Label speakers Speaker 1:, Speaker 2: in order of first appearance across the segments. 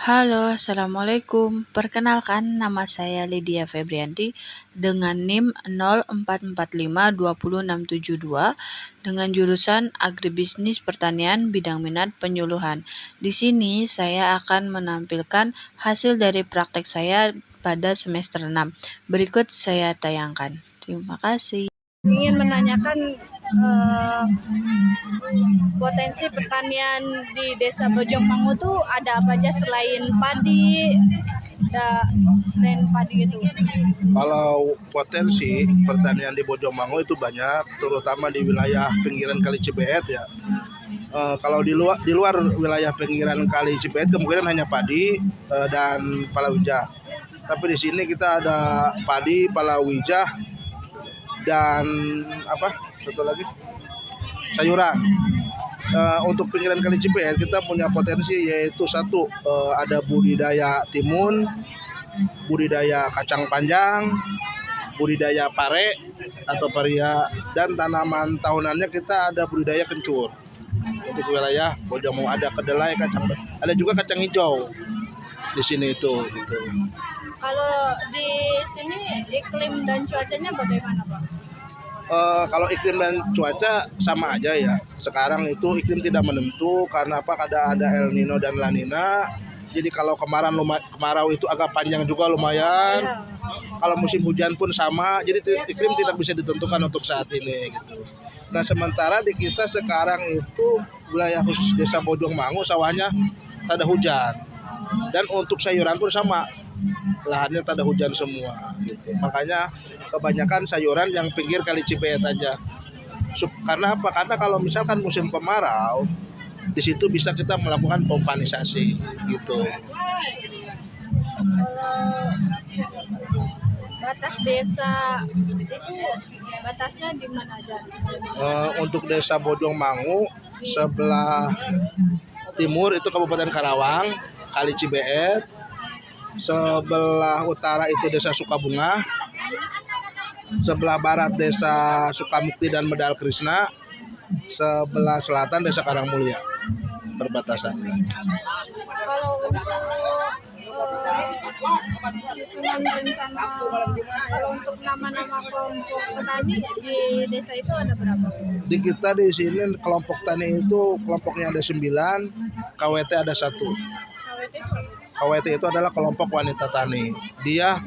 Speaker 1: Halo, Assalamualaikum. Perkenalkan, nama saya Lydia Febrianti dengan NIM 0445200672 dengan jurusan Agribisnis Pertanian bidang minat penyuluhan. Di sini saya akan menampilkan hasil dari praktek saya pada semester 6. Berikut saya tayangkan. Terima kasih.
Speaker 2: Ingin menanyakan potensi pertanian di Desa Bojongmangu tuh ada apa aja selain padi, itu?
Speaker 3: Kalau potensi pertanian di Bojongmangu itu banyak, terutama di wilayah pinggiran Kali Cibeet ya. Kalau di luar wilayah pinggiran Kali Cibeet kemungkinan hanya padi dan palawija. Tapi di sini kita ada padi, palawija, dan satu lagi sayuran. Untuk pinggiran Kali Cibeet kita punya potensi yaitu satu, ada budidaya timun, budidaya kacang panjang, budidaya pare atau paria, dan tanaman tahunannya kita ada budidaya kencur. Untuk wilayah Bojongmangu ada kedelai, ada juga kacang hijau di sini itu gitu.
Speaker 2: Kalau di sini iklim dan cuacanya bagaimana, Pak?
Speaker 3: Kalau iklim dan cuaca sama aja ya. Sekarang itu iklim tidak menentu karena ada El Nino dan La Nina. Jadi kalau kemarau itu agak panjang juga lumayan.
Speaker 2: Ya.
Speaker 3: Kalau musim hujan pun sama. Jadi iklim tidak bisa ditentukan untuk saat ini gitu. Nah, sementara di kita sekarang itu wilayah khusus Desa Bojongmangu sawahnya tak ada hujan. Dan untuk sayuran pun sama. Lahannya tak ada hujan semua gitu. Makanya kebanyakan sayuran yang pinggir Kali Cibeet aja. Karena apa? Karena kalau misalkan musim kemarau, di situ bisa kita melakukan pompanisasi gitu.
Speaker 2: Batas desa itu batasnya di mana aja?
Speaker 3: Untuk Desa Bojongmangu sebelah timur itu Kabupaten Karawang, Kali Cibeet. Sebelah utara itu Desa Sukabunga. Sebelah barat Desa Sukamukti dan Medal Krisna. Sebelah selatan Desa Karangmulia perbatasannya.
Speaker 2: Kalau untuk susunan rencana, kalau untuk nama-nama kelompok petani di desa itu ada berapa?
Speaker 3: Di kita di sini kelompok tani itu kelompoknya ada 9, KWT ada 1. KWT itu adalah kelompok wanita tani. Dia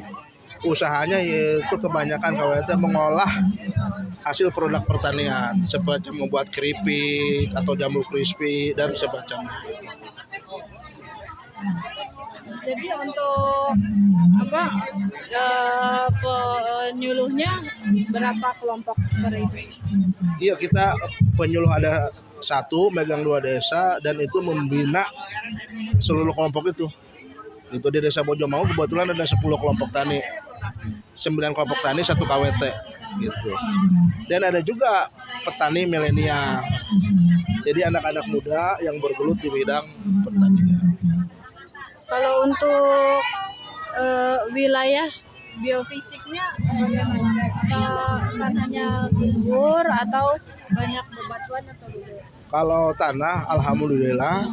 Speaker 3: usahanya yaitu kebanyakan KWT mengolah hasil produk pertanian seperti membuat keripik atau jamur crispy dan sebagainya.
Speaker 2: Jadi untuk penyuluhnya berapa kelompok per itu?
Speaker 3: Iya, kita penyuluh ada 1, megang 2 desa dan itu membina seluruh kelompok itu. Itu di Desa Bojongmangu kebetulan ada 10 kelompok tani, 9 kelompok tani, 1 KWT gitu. Dan ada juga petani milenial. Jadi anak-anak muda yang bergelut di bidang pertanian.
Speaker 2: Kalau untuk wilayah biofisiknya bagaimana? Kan hanya gembur atau banyak bebatuan atau gembur?
Speaker 3: Kalau tanah alhamdulillah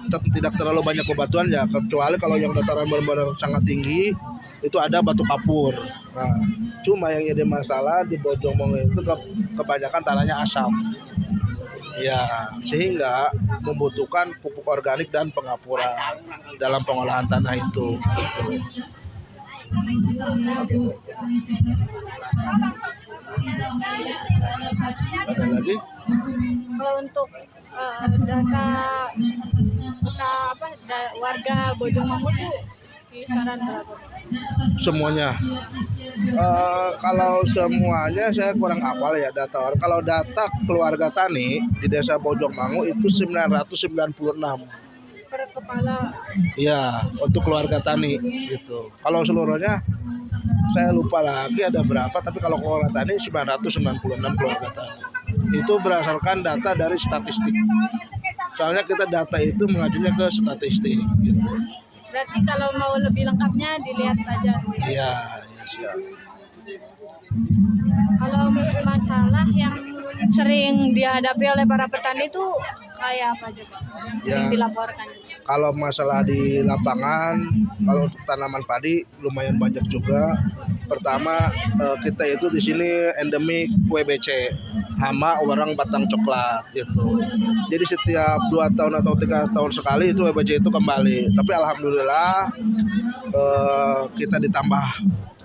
Speaker 3: tidak terlalu banyak bebatuan ya, kecuali kalau yang dataran benar-benar sangat tinggi itu ada batu kapur. Nah, cuma yang jadi masalah di Bojongmangu itu kebanyakan tanahnya asam. Ya, sehingga membutuhkan pupuk organik dan pengapuran dalam pengolahan tanah itu. Ada lagi?
Speaker 2: Kalau untuk warga Bojongmangu itu kisaran berapa?
Speaker 3: Semuanya. Kalau semuanya saya kurang hafal ya data orang. Kalau data keluarga tani di Desa Bojongmangu itu 996
Speaker 2: per kepala.
Speaker 3: Ya, untuk keluarga tani gitu. Kalau seluruhnya saya lupa lagi ada berapa, tapi kalau keluarga tani 996 keluarga tani. Itu berdasarkan data dari statistik. Soalnya kita data itu mengajunya ke statistik gitu.
Speaker 2: Berarti kalau mau lebih lengkapnya dilihat aja.
Speaker 3: Iya, ya siap.
Speaker 2: Kalau masalah yang sering dihadapi oleh para petani itu kayak apa aja Pak? Yang sering
Speaker 3: Ya.
Speaker 2: dilaporkan?
Speaker 3: Kalau masalah di lapangan, kalau untuk tanaman padi lumayan banyak juga. Pertama, kita itu di sini endemik WBC, hama orang batang coklat gitu. Jadi setiap 2 tahun atau 3 tahun sekali itu WBC itu kembali. Tapi alhamdulillah kita ditambah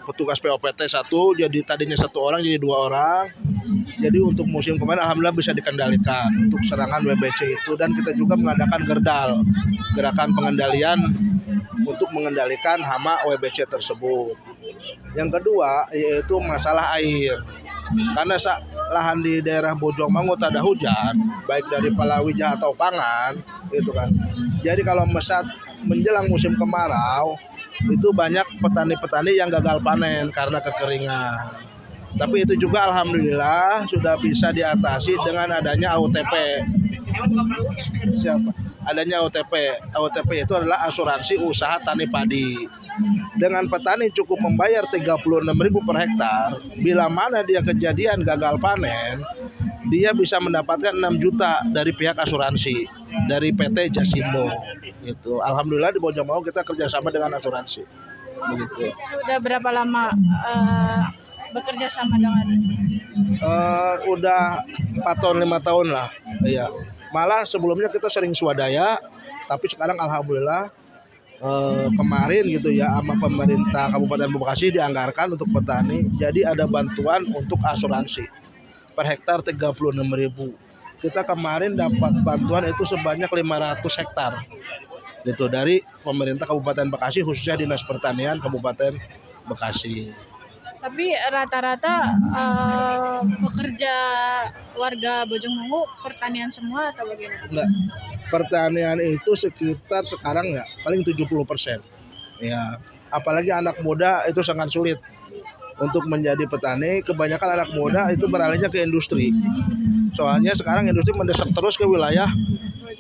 Speaker 3: petugas POPT 1, jadi tadinya 1 orang jadi 2 orang. Jadi untuk musim kemarin alhamdulillah bisa dikendalikan untuk serangan WBC itu, dan kita juga mengadakan gerdal, gerakan pengendalian untuk mengendalikan hama WBC tersebut. Yang kedua yaitu masalah air. Karena lahan di daerah Bojongmangu tak ada hujan, baik dari palawija atau pangan, gitu kan. Jadi kalau menjelang musim kemarau, itu banyak petani-petani yang gagal panen karena kekeringan. Tapi itu juga alhamdulillah sudah bisa diatasi dengan adanya AUTP. Adanya AUTP. AUTP itu adalah asuransi usaha tani padi. Dengan petani cukup membayar 36.000 per hektar, bila mana dia kejadian gagal panen, dia bisa mendapatkan 6 juta dari pihak asuransi dari PT Jasindo. Gitu. Alhamdulillah di Bojongmangu kita kerjasama dengan asuransi. Begitu.
Speaker 2: Sudah berapa lama bekerja sama dengan?
Speaker 3: Udah 4 tahun 5 tahun lah. Iya. Malah sebelumnya kita sering swadaya, tapi sekarang alhamdulillah kemarin gitu ya sama pemerintah Kabupaten Bekasi dianggarkan untuk petani. Jadi ada bantuan untuk asuransi per hektar 36.000. Kita kemarin dapat bantuan itu sebanyak 500 hektar. Gitu dari pemerintah Kabupaten Bekasi, khususnya Dinas Pertanian Kabupaten Bekasi.
Speaker 2: Tapi rata-rata pekerja warga Bojongmangu pertanian semua atau bagaimana?
Speaker 3: Enggak. Pertanian itu sekitar sekarang ya paling 70%. Ya, apalagi anak muda itu sangat sulit untuk menjadi petani. Kebanyakan anak muda itu beralihnya ke industri. Soalnya sekarang industri mendesak terus ke wilayah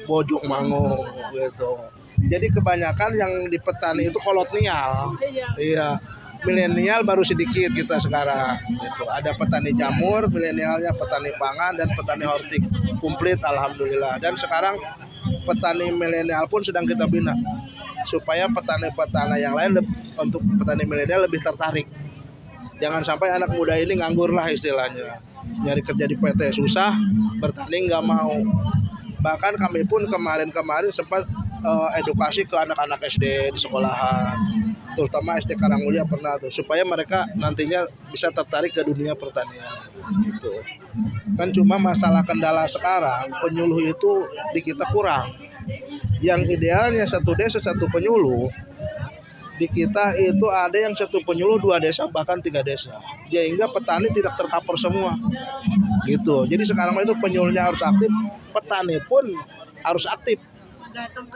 Speaker 3: Bojongmangu gitu. Jadi kebanyakan yang di petani itu kolonial. Iya. Milenial baru sedikit kita sekarang gitu. Ada petani jamur, milenialnya petani pangan, dan petani hortik komplit alhamdulillah. Dan sekarang petani milenial pun sedang kita bina supaya petani-petani yang lain untuk petani milenial lebih tertarik. Jangan sampai anak muda ini nganggur lah istilahnya, nyari kerja di PT susah, bertani nggak mau. Bahkan kami pun kemarin sempat edukasi ke anak-anak SD di sekolahan, terutama SD Karangmulia pernah tuh, supaya mereka nantinya bisa tertarik ke dunia pertanian gitu. Kan cuma masalah kendala sekarang penyuluh itu di kita kurang. Yang idealnya 1 desa 1 penyuluh, di kita itu ada yang 1 penyuluh 2 desa bahkan 3 desa, sehingga petani tidak tercover semua gitu. Jadi sekarang itu penyuluhnya harus aktif, petani pun harus aktif
Speaker 2: Datang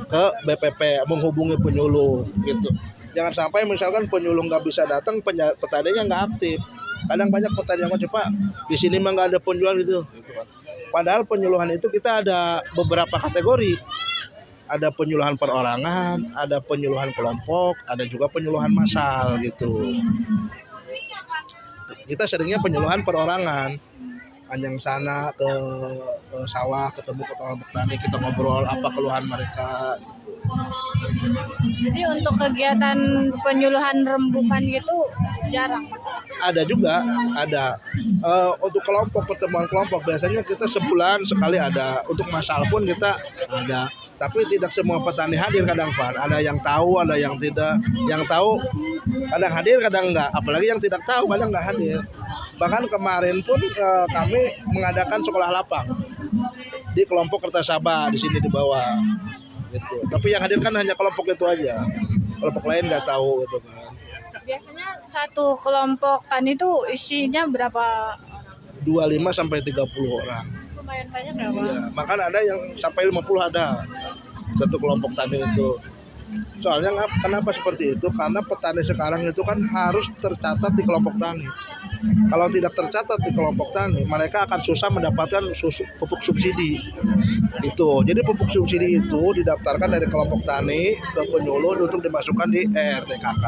Speaker 2: ke
Speaker 3: BPP menghubungi penyuluh gitu. Jangan sampai misalkan penyuluh nggak bisa datang, petaninya nggak aktif. Kadang banyak petani yang Pak di sini mah nggak ada penjual gitu kan. Padahal penyuluhan itu kita ada beberapa kategori. Ada penyuluhan perorangan, ada penyuluhan kelompok, ada juga penyuluhan massal gitu. Kita seringnya penyuluhan perorangan. Panjang sana ke sawah, ketemu petani, kita ngobrol apa keluhan mereka gitu.
Speaker 2: Jadi untuk kegiatan penyuluhan rembukan gitu jarang.
Speaker 3: Ada juga, ada. Untuk kelompok, pertemuan kelompok biasanya kita sebulan sekali ada. Untuk massal pun kita ada. Tapi tidak semua petani hadir kadang Pak. Ada yang tahu, ada yang tidak. Yang tahu kadang hadir, kadang enggak. Apalagi yang tidak tahu kadang enggak hadir. Bahkan kemarin pun kami mengadakan sekolah lapang di kelompok Kertasaba di sini di bawah gitu. Tapi yang hadir kan hanya kelompok itu aja. Kelompok lain nggak tahu gitu kan.
Speaker 2: Biasanya 1 kelompok tani itu isinya berapa?
Speaker 3: 25 sampai 30 orang.
Speaker 2: Lumayan banyak ya Pak?
Speaker 3: Ya, bahkan ada yang sampai 50 ada 1 kelompok tani itu. Soalnya kenapa seperti itu? Karena petani sekarang itu kan harus tercatat di kelompok tani. Kalau tidak tercatat di kelompok tani, mereka akan susah mendapatkan pupuk subsidi. Itu. Jadi pupuk subsidi itu didaftarkan dari kelompok tani ke penyuluh untuk dimasukkan di RDKK.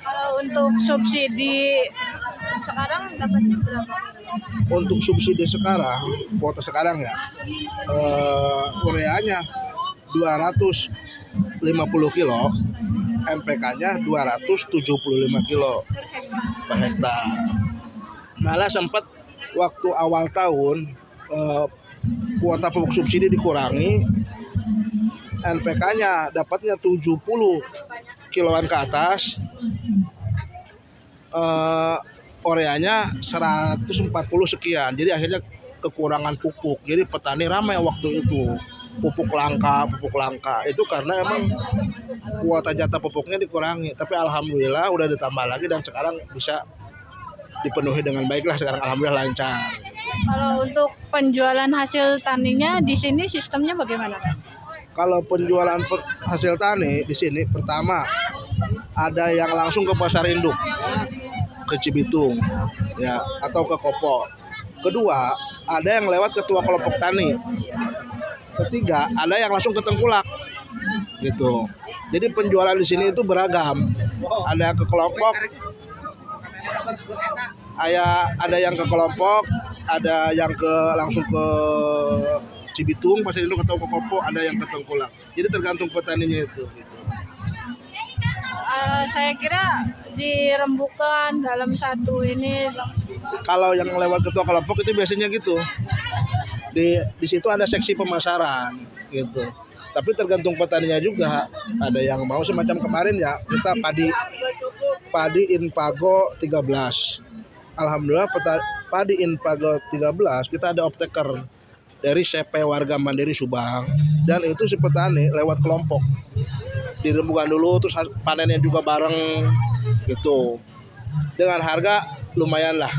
Speaker 2: Kalau untuk subsidi sekarang dapatnya berapa?
Speaker 3: Untuk subsidi sekarang, kuota sekarang ya, ureanya 250 kilo, NPK-nya 275 kilo per hektar. Malah sempat waktu awal tahun kuota pupuk subsidi dikurangi, NPK-nya dapatnya 70 kiloan ke atas, ureanya 140 sekian. Jadi akhirnya kekurangan pupuk. Jadi petani ramai waktu itu. Pupuk langka. Itu karena emang kuota jatah pupuknya dikurangi. Tapi alhamdulillah udah ditambah lagi dan sekarang bisa dipenuhi dengan baik lah. Sekarang alhamdulillah lancar.
Speaker 2: Kalau untuk penjualan hasil taninya di sini sistemnya bagaimana?
Speaker 3: Kalau penjualan hasil tani di sini, pertama ada yang langsung ke pasar induk, ke Cibitung, ya, atau ke Kopo. Kedua, ada yang lewat ketua kelompok tani. Ketiga, ada yang langsung ke Tengkulak, gitu. Jadi penjualan di sini itu beragam. Ada ke kelompok, ada yang ke kelompok, ada yang langsung ke Cibitung, pasar induk atau ke Kopo, ada yang ke Tengkulak. Jadi tergantung petaninya itu. Gitu.
Speaker 2: Saya kira dirembukan dalam satu ini.
Speaker 3: Kalau yang lewat ketua kelompok itu biasanya gitu. Di situ ada seksi pemasaran, gitu. Tapi tergantung petaninya juga. Ada yang mau semacam kemarin ya, kita padi Inpago 13. Alhamdulillah padi Inpago 13 kita ada optaker dari CP Warga Mandiri Subang, dan itu si petani lewat kelompok dirembukan dulu, terus panennya juga bareng gitu, dengan harga lumayan lah,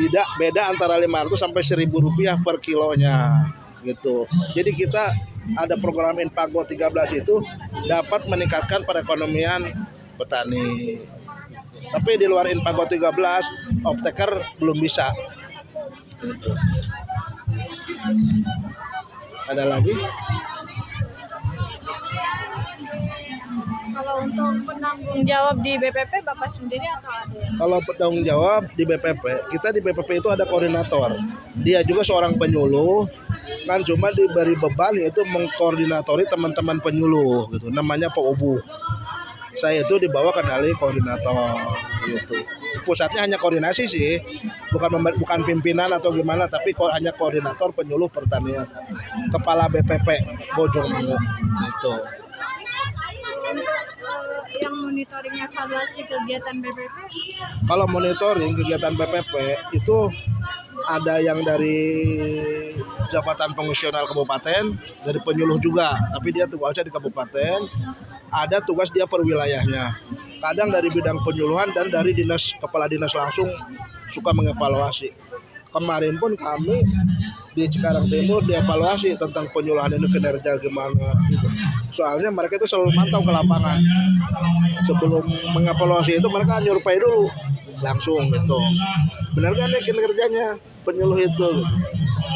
Speaker 3: tidak beda antara 500 sampai 1.000 rupiah per kilonya gitu. Jadi kita ada program Inpago 13 itu dapat meningkatkan perekonomian petani gitu. Tapi di luar Inpago 13 optaker belum bisa gitu. Ada lagi?
Speaker 2: Kalau untuk penanggung jawab di BPP Bapak sendiri atau ada?
Speaker 3: Kalau penanggung jawab di BPP, kita di BPP itu ada koordinator. Dia juga seorang penyuluh, kan cuma diberi beban yaitu mengkoordinatori teman-teman penyuluh gitu. Namanya Pak Ubu. Saya itu dibawa kendali koordinator gitu. Pusatnya hanya koordinasi sih, bukan pimpinan atau gimana, tapi hanya koordinator penyuluh pertanian, kepala BPP Bojongmangu gitu.
Speaker 2: Yang monitoring evaluasi kegiatan BPP?
Speaker 3: Kalau monitoring kegiatan BPP itu ada yang dari Jabatan Fungsional Kabupaten, dari penyuluh juga, tapi dia tugasnya di kabupaten. Ada tugas dia per wilayahnya. Kadang dari bidang penyuluhan dan dari kepala dinas langsung suka mengevaluasi. Kemarin pun kami di Cikarang Timur dievaluasi tentang penyuluhan ini kinerja gimana gitu. Soalnya mereka itu selalu mantau ke lapangan. Sebelum mengevaluasi itu mereka nyurvei dulu langsung gitu. Benar kan ya kinerjanya penyuluh itu.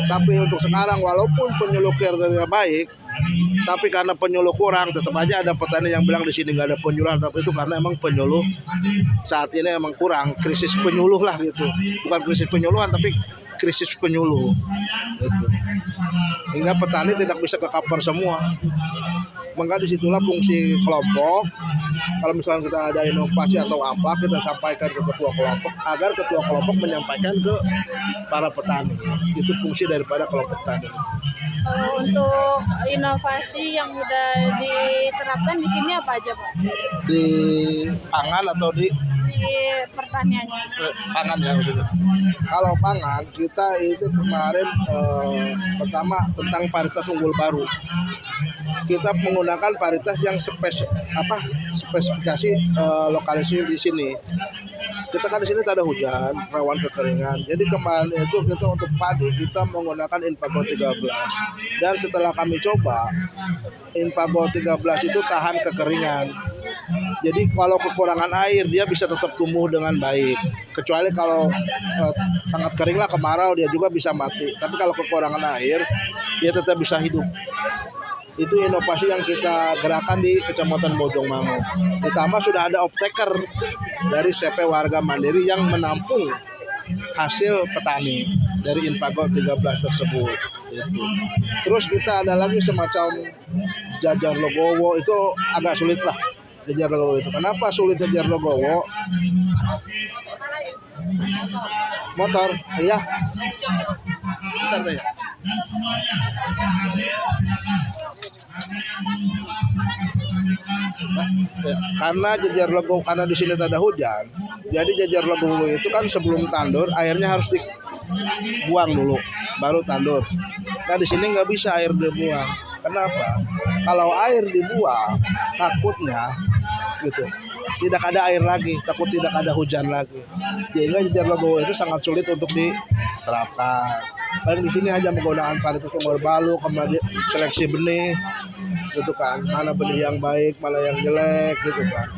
Speaker 3: Tapi untuk sekarang walaupun penyuluh kinerjanya baik, tapi karena penyuluh kurang, tetap aja ada petani yang bilang di sini nggak ada penyuluhan. Tapi itu karena emang penyuluh saat ini emang kurang, krisis penyuluh lah gitu. Bukan krisis penyuluhan, tapi krisis penyuluh gitu. Hingga petani tidak bisa ke cover semua. Maka disitulah fungsi kelompok. Kalau misalnya kita ada inovasi atau apa, kita sampaikan ke ketua kelompok agar ketua kelompok menyampaikan ke para petani. Itu fungsi daripada kelompok tani.
Speaker 2: Kalau untuk inovasi yang sudah diterapkan di sini apa aja, Pak?
Speaker 3: Di pangan atau di
Speaker 2: pertaniannya?
Speaker 3: Pangan ya maksudnya. Kalau pangan kita itu kemarin pertama tentang varietas unggul baru. Kita menggunakan varietas yang spesifikasi lokalisasi di sini. Kita kan di sini tak ada hujan, rawan kekeringan. Jadi kemarin itu kita untuk padi kita menggunakan Inpago 13. Dan setelah kami coba, Inpago 13 itu tahan kekeringan. Jadi kalau kekurangan air dia bisa tetap tumbuh dengan baik. Kecuali kalau sangat kering lah kemarau dia juga bisa mati. Tapi kalau kekurangan air dia tetap bisa hidup. Itu inovasi yang kita gerakan di Kecamatan Bojongmangu. Ditambah sudah ada off-taker dari CP Warga Mandiri yang menampung hasil petani dari Inpago 13 tersebut. Itu. Terus kita ada lagi semacam jajar legowo, itu agak sulit lah. Jajar legowo itu. Kenapa sulit jajar legowo? Motor, iya. Bentar deh. Ya, karena jajar legowo, karena di sini tak ada hujan, jadi jajar legowo itu kan sebelum tandur airnya harus dibuang dulu, baru tandur. Nah di sini nggak bisa air dibuang. Kenapa? Kalau air dibuang, takutnya gitu, tidak ada air lagi, takut tidak ada hujan lagi. Sehingga jajar legowo itu sangat sulit untuk diterapkan. Paling di sini hanya menggunakan varietas unggul balu, kemudian seleksi benih, gitu kan, mana benih yang baik, mana yang jelek, gitu kan.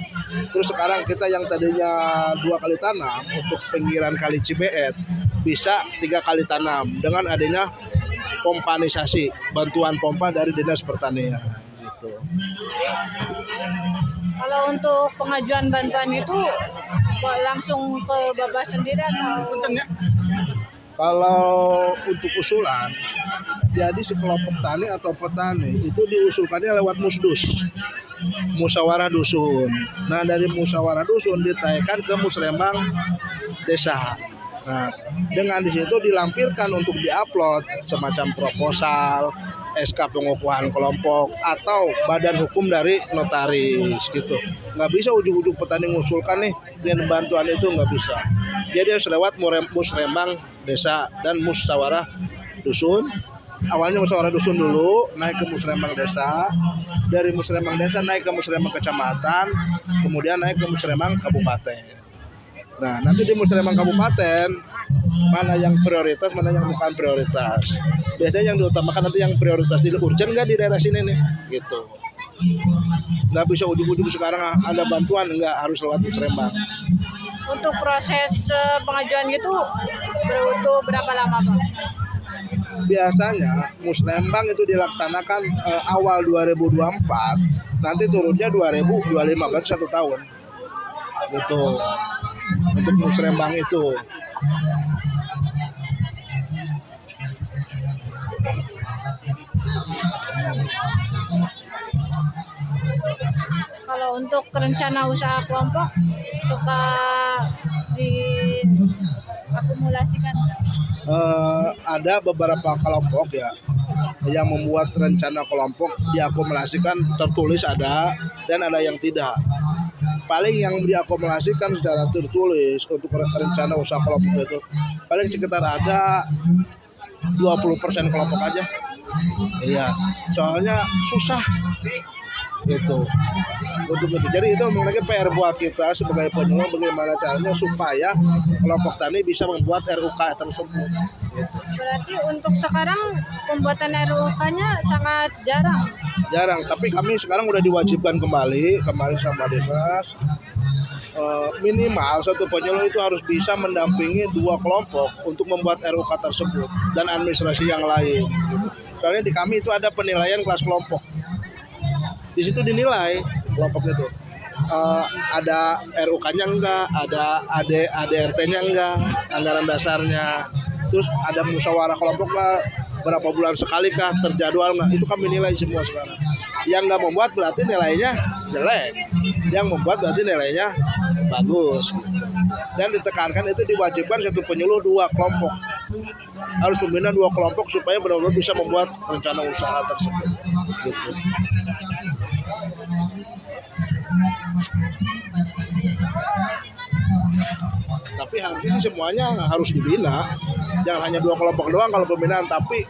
Speaker 3: Terus sekarang kita yang tadinya 2 kali tanam untuk pinggiran Kali Cibeet bisa 3 kali tanam dengan adanya pompanisasi, bantuan pompa dari Dinas Pertanian, gitu.
Speaker 2: Kalau untuk pengajuan bantuan itu langsung ke Bapak sendiri atau?
Speaker 3: Kalau untuk usulan, jadi sekelompok tani atau petani itu diusulkannya lewat musdus, musyawarah dusun. Nah dari musyawarah dusun ditaikkan ke musrembang desa. Nah dengan di situ dilampirkan untuk diupload semacam proposal, SK pengukuhan kelompok atau badan hukum dari notaris gitu. Nggak bisa ujuk-ujuk petani ngusulkan nih dengan bantuan itu, nggak bisa. Jadi harus lewat musrembang desa dan musyawarah dusun. Awalnya musyawarah dusun dulu, naik ke musrembang desa, dari musrembang desa naik ke musrembang kecamatan, kemudian naik ke musrembang kabupaten. Nah nanti di musrembang kabupaten mana yang prioritas, mana yang bukan prioritas. Biasanya yang diutamakan nanti yang prioritas di urgent nggak di daerah sini nih, gitu. Nggak bisa ujuk-ujuk sekarang ada bantuan, nggak, harus lewat musrembang.
Speaker 2: Untuk proses pengajuan itu butuh berapa lama, Pak?
Speaker 3: Biasanya musrembang itu dilaksanakan awal 2024, nanti turunnya 2025, berarti 1 tahun. Gitu. Untuk musrembang itu.
Speaker 2: Kalau untuk rencana usaha kelompok suka diakumulasikan?
Speaker 3: Ada beberapa kelompok ya yang membuat rencana kelompok diakumulasikan, tertulis ada dan ada yang tidak. Paling yang diakumulasikan secara tertulis untuk rencana usaha kelompok itu paling sekitar ada 20% kelompok aja. Iya, soalnya susah gitu untuk itu. Jadi itu memang PR buat kita sebagai penyuluh, bagaimana caranya supaya kelompok tani bisa membuat RUK tersebut gitu.
Speaker 2: Berarti untuk sekarang pembuatan RUK-nya sangat jarang,
Speaker 3: tapi kami sekarang udah diwajibkan kembali sama dinas, minimal satu penyuluh itu harus bisa mendampingi 2 kelompok untuk membuat RUK tersebut dan administrasi yang lain gitu. Soalnya di kami itu ada penilaian kelas kelompok. Di situ dinilai kelompok itu ada RUK-nya enggak, ada ADRT-nya enggak, anggaran dasarnya, terus ada musyawarah kelompok lah, berapa bulan sekali kah, terjadwal enggak, itu kami nilai semua sekarang. Yang enggak membuat berarti nilainya jelek, yang membuat berarti nilainya bagus. Dan ditekankan itu diwajibkan satu penyuluh 2 kelompok, harus membina 2 kelompok supaya benar-benar bisa membuat rencana usaha tersebut gitu. Tapi harusnya semuanya harus dibina, jangan hanya 2 kelompok doang kalau pembinaan, tapi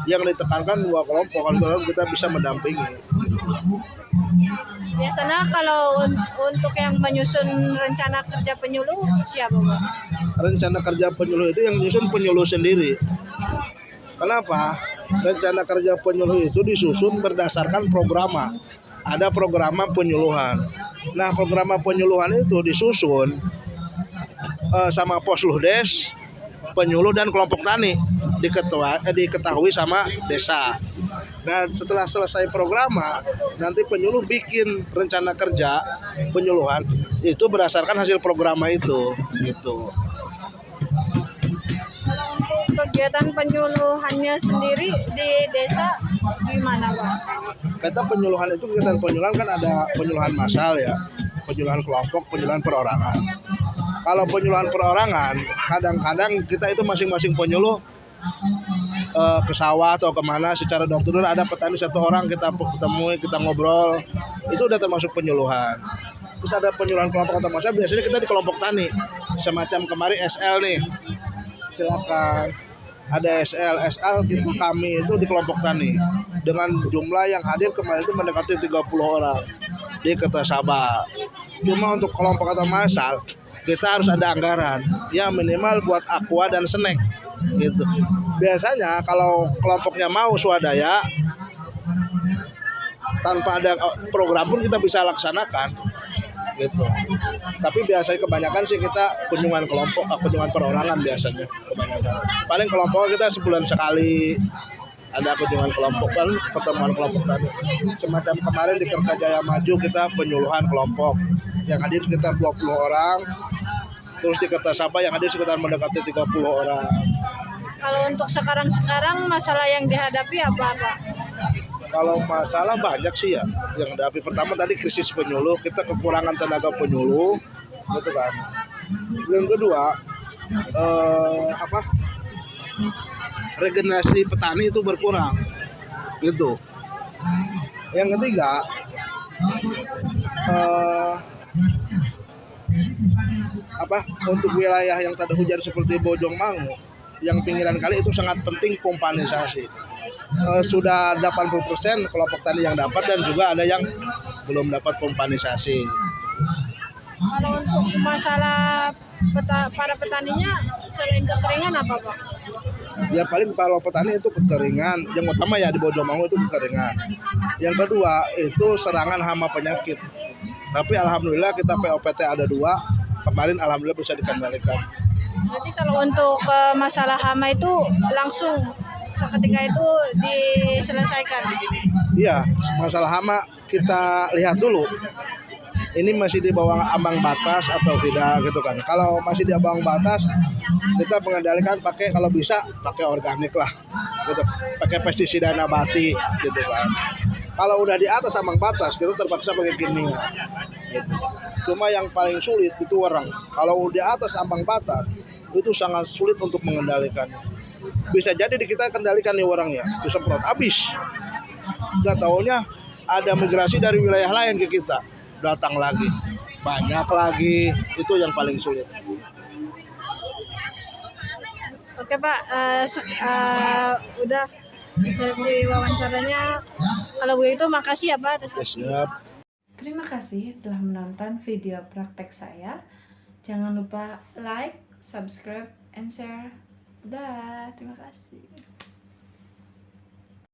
Speaker 3: yang ditekankan 2 kelompok kalau kita bisa mendampingi.
Speaker 2: Biasanya kalau untuk yang menyusun rencana kerja penyuluh siapa, Pak?
Speaker 3: Rencana kerja penyuluh itu yang menyusun penyuluh sendiri. Kenapa? Rencana kerja penyuluh itu disusun berdasarkan programa. Ada programa penyuluhan. Nah, programa penyuluhan itu disusun sama Posluhdes, penyuluh dan kelompok tani diketahui sama desa. Dan setelah selesai programa, nanti penyuluh bikin rencana kerja penyuluhan itu berdasarkan hasil programa itu, gitu.
Speaker 2: Kalau untuk kegiatan penyuluhannya sendiri di desa gimana Pak?
Speaker 3: Kita penyuluhan itu kegiatan penyuluhan kan ada penyuluhan massal ya, penyuluhan kelompok, penyuluhan perorangan. Kalau penyuluhan perorangan, kadang-kadang kita itu masing-masing penyuluh ke sawah atau kemana secara door-to-door, ada petani satu orang kita temui, kita ngobrol, itu udah termasuk penyuluhan. Terus ada penyuluhan kelompok atau massal, biasanya kita di kelompok tani, semacam kemarin SL nih, silakan ada SL itu kami itu di kelompok tani dengan jumlah yang hadir kemarin itu mendekati 30 orang di Kertasaba. Cuma untuk kelompok atau massal kita harus ada anggaran ya minimal buat aqua dan snack gitu. Biasanya kalau kelompoknya mau swadaya tanpa ada program pun kita bisa laksanakan gitu. Tapi biasanya kebanyakan sih kita kunjungan kelompok, kunjungan perorangan biasanya kebanyakan. Paling kelompok kita sebulan sekali ada kunjungan kelompok kan, pertemuan kelompok tadi. Semacam kemarin di Kertajaya Maju kita penyuluhan kelompok yang hadir sekitar 20 orang. Terus di Kertasaba yang hadir sekitar mendekati 30 orang.
Speaker 2: Kalau untuk sekarang masalah yang dihadapi apa Pak?
Speaker 3: Kalau masalah banyak sih ya yang dihadapi. Pertama tadi krisis penyuluh, kita kekurangan tenaga penyuluh, gitu kan. Yang kedua, regenerasi petani itu berkurang, gitu. Yang ketiga, untuk wilayah yang tak ada hujan seperti Bojongmangu, yang pinggiran kali itu sangat penting pompanisasi. Sudah 80% kelompok tani yang dapat dan juga ada yang belum dapat pompanisasi.
Speaker 2: Kalau untuk masalah para petaninya selain kekeringan apa Pak?
Speaker 3: Ya paling kalau petani itu kekeringan, yang utama ya di Bojongmangu itu kekeringan. Yang kedua itu serangan hama penyakit. Tapi alhamdulillah kita POPT ada 2, kemarin alhamdulillah bisa dikendalikan.
Speaker 2: Jadi kalau untuk masalah hama itu langsung seketika itu diselesaikan.
Speaker 3: Iya, masalah hama kita lihat dulu. Ini masih di bawah ambang batas atau tidak gitu kan. Kalau masih di ambang batas, kita mengendalikan pakai kalau bisa pakai organik lah, gitu. Pakai pestisida nabati gitu kan. Kalau udah di atas ambang batas, kita terpaksa pakai kimia. Gitu. Cuma yang paling sulit itu wereng. Kalau di atas ambang batas, itu sangat sulit untuk mengendalikan. Bisa jadi kita kendalikan nih werengnya, disemprot habis. Nggak taunya ada migrasi dari wilayah lain ke kita, datang lagi, banyak lagi, itu yang paling sulit.
Speaker 2: Oke Pak, udah sesi wawancaranya. Kalau begitu makasih ya Pak.
Speaker 3: Siap.
Speaker 1: Terima kasih telah menonton video praktek saya. Jangan lupa like, subscribe, and share. Dah, terima kasih.